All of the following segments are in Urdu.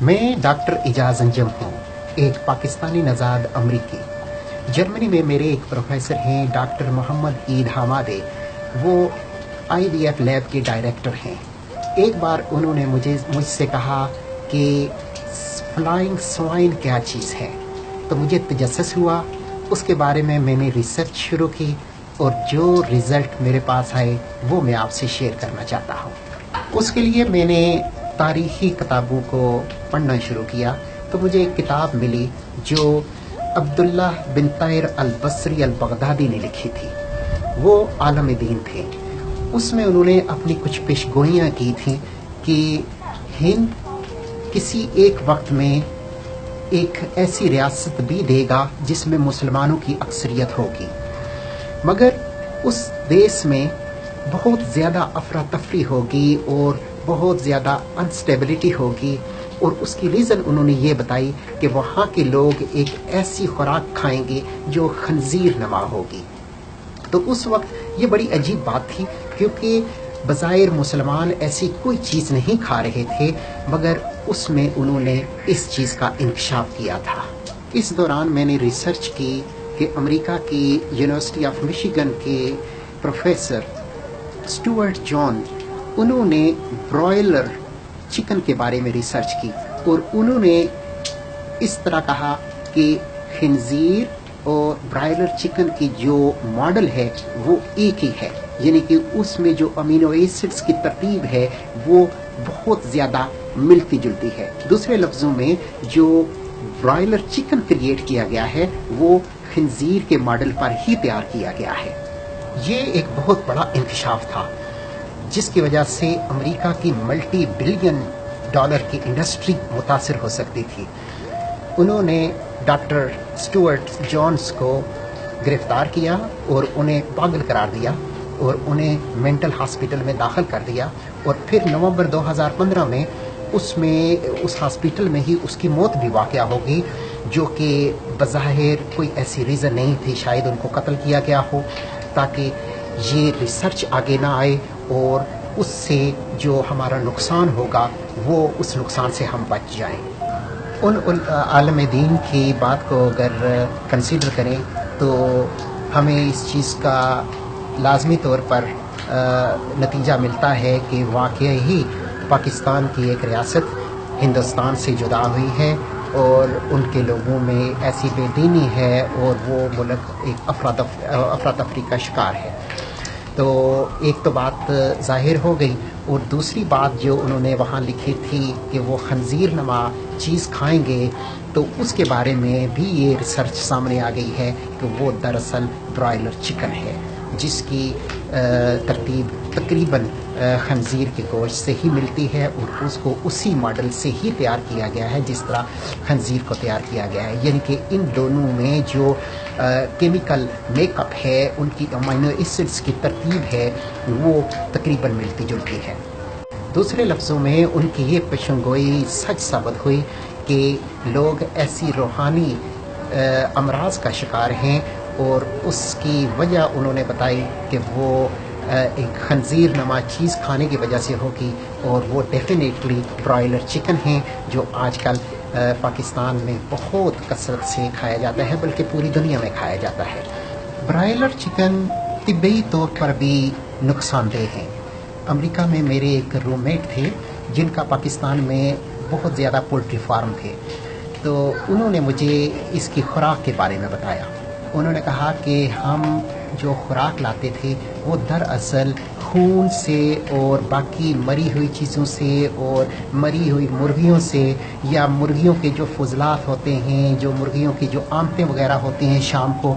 میں ڈاکٹر اعجاز انجم ہوں، ایک پاکستانی نژاد امریکی۔ جرمنی میں میرے ایک پروفیسر ہیں ڈاکٹر محمد عید حمادے، وہ IVF لیب کے ڈائریکٹر ہیں۔ ایک بار انہوں نے مجھ سے کہا کہ فلائنگ سوائن کیا چیز ہے، تو مجھے تجسس ہوا۔ اس کے بارے میں نے ریسرچ شروع کی اور جو رزلٹ میرے پاس آئے وہ میں آپ سے شیئر کرنا چاہتا ہوں۔ اس کے لیے میں نے تاریخی کتابوں کو پڑھنا شروع کیا تو مجھے ایک کتاب ملی جو عبداللہ بن طاہر البصری البغدادی نے لکھی تھی۔ وہ عالم دین تھے۔ اس میں انہوں نے اپنی کچھ پیشگوئیاں کی تھیں کہ ہند کسی ایک وقت میں ایک ایسی ریاست بھی دے گا جس میں مسلمانوں کی اکثریت ہوگی، مگر اس دیس میں بہت زیادہ افراتفری ہوگی اور بہت زیادہ انسٹیبلٹی ہوگی، اور اس کی ریزن انہوں نے یہ بتائی کہ وہاں کے لوگ ایک ایسی خوراک کھائیں گے جو خنزیر نما ہوگی۔ تو اس وقت یہ بڑی عجیب بات تھی، کیونکہ بظاہر مسلمان ایسی کوئی چیز نہیں کھا رہے تھے، مگر اس میں انہوں نے اس چیز کا انکشاف کیا تھا۔ اس دوران میں نے ریسرچ کی کہ امریکہ کی یونیورسٹی آف مشیگن کے پروفیسر اسٹوارٹ جان، انہوں نے برائلر چکن کے بارے میں ریسرچ کی، اور انہوں نے اس طرح کہا کہ خنزیر اور برائلر چکن کی جو ماڈل ہے وہ ایک ہی ہے، یعنی کہ اس میں جو امینو ایسڈز کی ترتیب ہے وہ بہت زیادہ ملتی جلتی ہے۔ دوسرے لفظوں میں جو برائلر چکن کریٹ کیا گیا ہے وہ خنزیر کے ماڈل پر ہی تیار کیا گیا ہے۔ یہ ایک بہت بڑا انکشاف تھا جس کی وجہ سے امریکہ کی ملٹی بلین ڈالر کی انڈسٹری متاثر ہو سکتی تھی۔ انہوں نے ڈاکٹر اسٹوارٹ جانس کو گرفتار کیا اور انہیں پاگل قرار دیا اور انہیں مینٹل ہاسپٹل میں داخل کر دیا، اور پھر نومبر 2015 میں اس ہاسپٹل میں ہی اس کی موت بھی واقع ہوگی، جو کہ بظاہر کوئی ایسی ریزن نہیں تھی، شاید ان کو قتل کیا گیا ہو تاکہ یہ ریسرچ آگے نہ آئے اور اس سے جو ہمارا نقصان ہوگا وہ اس نقصان سے ہم بچ جائیں۔ ان عالم دین کی بات کو اگر کنسیڈر کریں تو ہمیں اس چیز کا لازمی طور پر نتیجہ ملتا ہے کہ واقعی ہی پاکستان کی ایک ریاست ہندوستان سے جدا ہوئی ہے، اور ان کے لوگوں میں ایسی بے دینی ہے اور وہ ملک ایک افراتفری کا شکار ہے۔ تو ایک تو بات ظاہر ہو گئی، اور دوسری بات جو انہوں نے وہاں لکھی تھی کہ وہ خنزیر نما چیز کھائیں گے، تو اس کے بارے میں بھی یہ ریسرچ سامنے آ گئی ہے کہ وہ دراصل برائلر چکن ہے، جس کی ترتیب تقریباً خنزیر کے گوشت سے ہی ملتی ہے، اور اس کو اسی ماڈل سے ہی تیار کیا گیا ہے جس طرح خنزیر کو تیار کیا گیا ہے، یعنی کہ ان دونوں میں جو کیمیکل میک اپ ہے، ان کی امینو ایسڈز کی ترتیب ہے، وہ تقریباً ملتی جلتی ہے۔ دوسرے لفظوں میں ان کی یہ پیشنگوئی سچ ثابت ہوئی کہ لوگ ایسی روحانی امراض کا شکار ہیں، اور اس کی وجہ انہوں نے بتائی کہ وہ ایک خنزیر نما چیز کھانے کی وجہ سے ہوگی، اور وہ ڈیفینیٹلی برائلر چکن ہیں جو آج کل پاکستان میں بہت کثرت سے کھایا جاتا ہے، بلکہ پوری دنیا میں کھایا جاتا ہے۔ برائلر چکن طبی طور پر بھی نقصان دہ ہیں۔ امریکہ میں میرے ایک روم میٹ تھے جن کا پاکستان میں بہت زیادہ پولٹری فارم تھے، تو انہوں نے مجھے اس کی خوراک کے بارے میں بتایا۔ انہوں نے کہا کہ ہم جو خوراک لاتے تھے وہ دراصل خون سے اور باقی مری ہوئی چیزوں سے اور مری ہوئی مرغیوں سے، یا مرغیوں کے جو فضلات ہوتے ہیں، جو مرغیوں کی جو آمتیں وغیرہ ہوتی ہیں شام کو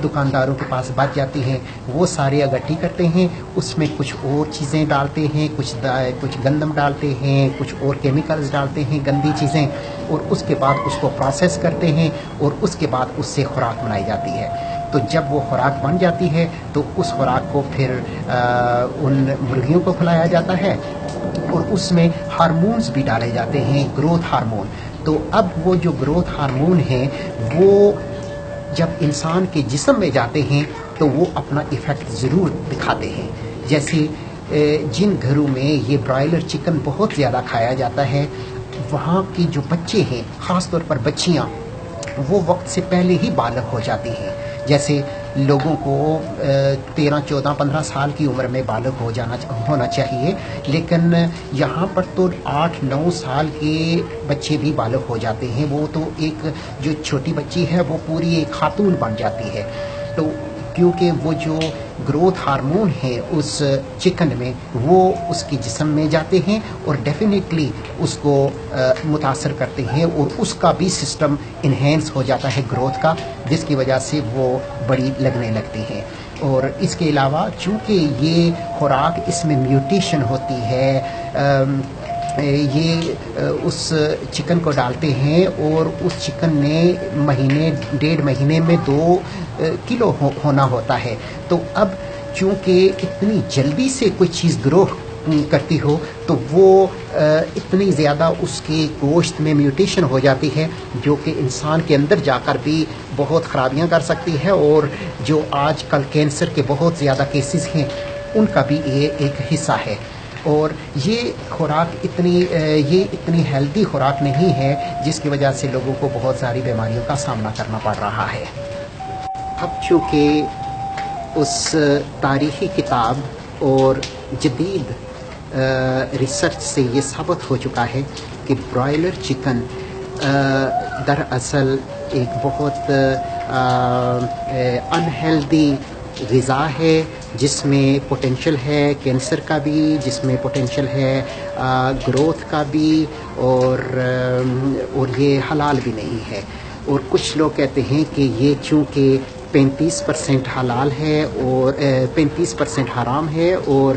دکانداروں کے پاس بچ جاتی ہیں، وہ سارے اکٹھی کرتے ہیں، اس میں کچھ اور چیزیں ڈالتے ہیں، کچھ گندم ڈالتے ہیں، کچھ اور کیمیکلز ڈالتے ہیں، گندی چیزیں، اور اس کے بعد اس کو پروسیس کرتے ہیں، اور اس کے بعد اس سے خوراک بنائی جاتی ہے۔ تو جب وہ خوراک بن جاتی ہے تو اس خوراک کو پھر ان مرغیوں کو کھلایا جاتا ہے، اور اس میں ہارمونز بھی ڈالے جاتے ہیں، گروتھ ہارمون۔ تو اب وہ جو گروتھ ہارمون ہیں وہ جب انسان کے جسم میں جاتے ہیں تو وہ اپنا ایفیکٹ ضرور دکھاتے ہیں۔ جیسے جن گھروں میں یہ برائلر چکن بہت زیادہ کھایا جاتا ہے، وہاں کی جو بچے ہیں، خاص طور پر بچیاں، وہ وقت سے پہلے ہی بالغ ہو جاتی ہیں. جیسے لوگوں کو 13 14 15 سال کی عمر میں بالغ ہونا چاہیے، لیکن یہاں پر تو 8 9 سال کے بچے بھی بالغ ہو جاتے ہیں. وہ تو ایک جو چھوٹی بچی ہے وہ پوری ایک خاتون بن جاتی ہے. تو کیونکہ وہ جو گروتھ ہارمون ہیں اس چکن میں، وہ اس کے جسم میں جاتے ہیں اور ڈیفینیٹلی اس کو متاثر کرتے ہیں، اور اس کا بھی سسٹم انہینس ہو جاتا ہے گروتھ کا، جس کی وجہ سے وہ بڑی لگنے لگتی ہیں. اور اس کے علاوہ چونکہ یہ خوراک، اس میں میوٹیشن ہوتی ہے، یہ اس چکن کو ڈالتے ہیں اور اس چکن نے ڈیڑھ مہینے میں 2 کلو ہونا ہوتا ہے. تو اب چونکہ اتنی جلدی سے کوئی چیز گرو کرتی ہو تو وہ اتنی زیادہ اس کے گوشت میں میوٹیشن ہو جاتی ہے، جو کہ انسان کے اندر جا کر بھی بہت خرابیاں کر سکتی ہے. اور جو آج کل کینسر کے بہت زیادہ کیسز ہیں، ان کا بھی یہ ایک حصہ ہے. اور یہ خوراک اتنی ہیلدی خوراک نہیں ہے، جس کی وجہ سے لوگوں کو بہت ساری بیماریوں کا سامنا کرنا پڑ رہا ہے. اب چونکہ اس تاریخی کتاب اور جدید ریسرچ سے یہ ثابت ہو چکا ہے کہ برائلر چکن دراصل ایک بہت انہیلدی غذا ہے، جس میں پوٹینشیل ہے کینسر کا بھی، جس میں پوٹینشیل ہے گروتھ کا بھی، اور یہ حلال بھی نہیں ہے. اور کچھ لوگ کہتے ہیں کہ یہ چونکہ 35% حلال ہے اور 35% حرام ہے اور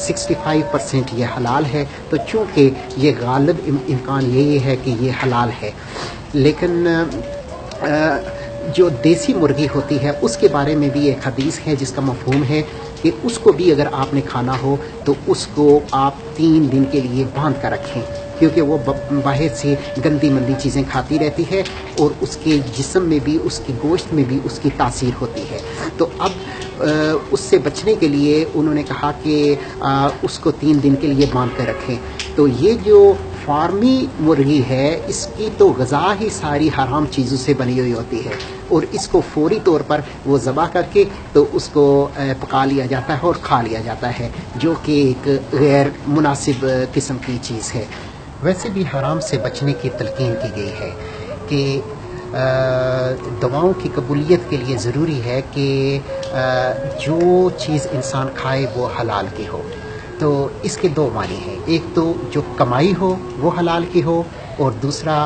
65% یہ حلال ہے، تو چونکہ یہ غالب امکان یہی ہے کہ یہ حلال ہے. لیکن جو دیسی مرغی ہوتی ہے اس کے بارے میں بھی ایک حدیث ہے جس کا مفہوم ہے کہ اس کو بھی اگر آپ نے کھانا ہو تو اس کو آپ 3 دن کے لیے باندھ کر رکھیں، کیونکہ وہ باہر سے گندی مندی چیزیں کھاتی رہتی ہے اور اس کے جسم میں بھی، اس کے گوشت میں بھی اس کی تاثیر ہوتی ہے. تو اب اس سے بچنے کے لیے انہوں نے کہا کہ اس کو 3 دن کے لیے باندھ کر رکھیں. تو یہ جو فارمی مرغی ہے، اس کی تو غذا ہی ساری حرام چیزوں سے بنی ہوئی ہوتی ہے، اور اس کو فوری طور پر وہ ذبح کر کے تو اس کو پکا لیا جاتا ہے اور کھا لیا جاتا ہے، جو کہ ایک غیر مناسب قسم کی چیز ہے. ویسے بھی حرام سے بچنے کی تلقین کی گئی ہے کہ دواؤں کی قبولیت کے لیے ضروری ہے کہ جو چیز انسان کھائے وہ حلال کی ہو. تو اس کے 2 معنی ہیں، ایک تو جو کمائی ہو وہ حلال کی ہو، اور دوسرا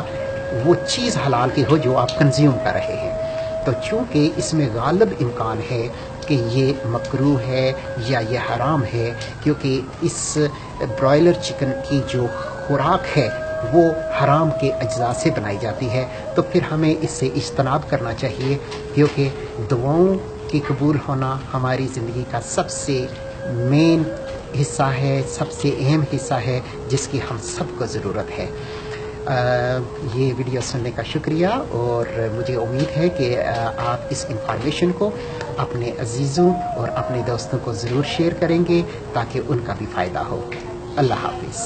وہ چیز حلال کی ہو جو آپ کنزیوم کر رہے ہیں. تو چونکہ اس میں غالب امکان ہے کہ یہ مکروہ ہے یا یہ حرام ہے، کیونکہ اس برائلر چکن کی جو خوراک ہے وہ حرام کے اجزاء سے بنائی جاتی ہے. تو پھر ہمیں اس سے اجتناب کرنا چاہیے، کیونکہ دواؤں کی قبول ہونا ہماری زندگی کا سب سے مین حصہ ہے، سب سے اہم حصہ ہے، جس کی ہم سب کو ضرورت ہے. یہ ویڈیو سننے کا شکریہ، اور مجھے امید ہے کہ آپ اس انفارمیشن کو اپنے عزیزوں اور اپنے دوستوں کو ضرور شیئر کریں گے تاکہ ان کا بھی فائدہ ہو. اللہ حافظ.